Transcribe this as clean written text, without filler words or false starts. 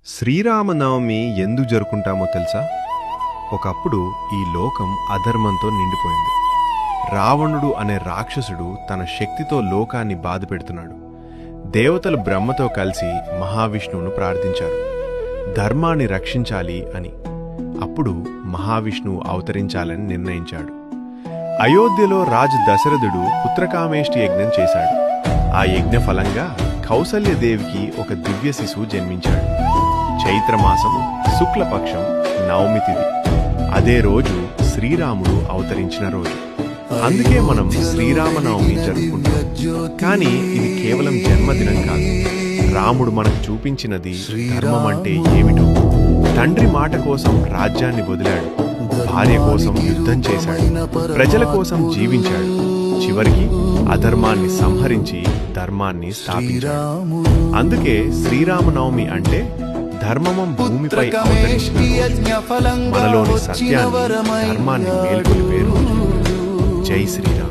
శ్రీరామనవమి ఎందుకు జరుపుకుంటామో తెలుసా? ఒకప్పుడు ఈ లోకం అధర్మంతో నిండిపోయింది. రావణుడు అనే రాక్షసుడు తన శక్తితో లోకాన్ని బాధపెడుతున్నాడు. దేవతలు బ్రహ్మతో కలిసి మహావిష్ణువును ప్రార్థించారు, ధర్మాన్ని రక్షించాలి అని. అప్పుడు మహావిష్ణువు అవతరించాలని నిర్ణయించాడు. అయోధ్యలో రాజు దశరథుడు పుత్రకామేష్టి యజ్ఞం చేశాడు. ఆ యజ్ఞ ఫలంగా కౌసల్యదేవికి ఒక దివ్య శిశువు జన్మించాడు. చైత్రమాసం శుక్లపక్షం నవమి తిథి. అదే రోజు శ్రీరాముడు అవతరించిన రోజు. అందుకే మనం శ్రీరామనవమి జరుపుకుంటాం. కానీ ఇది కేవలం జన్మదినం కాదు. రాముడు మనకు చూపించినది ధర్మం అంటే ఏమిటో. తండ్రి మాట కోసం రాజ్యాన్ని వదిలాడు, భార్య కోసం యుద్ధం చేశాడు, ప్రజల కోసం జీవించాడు. చివరికి అధర్మాన్ని సంహరించి ధర్మాన్ని స్థాపించాడు. అందుకే శ్రీరామనవమి అంటే ధర్మం భూమిపై అవతరించిన రోజు. మనలోని సత్యాన్ని, ధర్మాన్ని మేల్కొలిపే రోజు. జై శ్రీరామ్.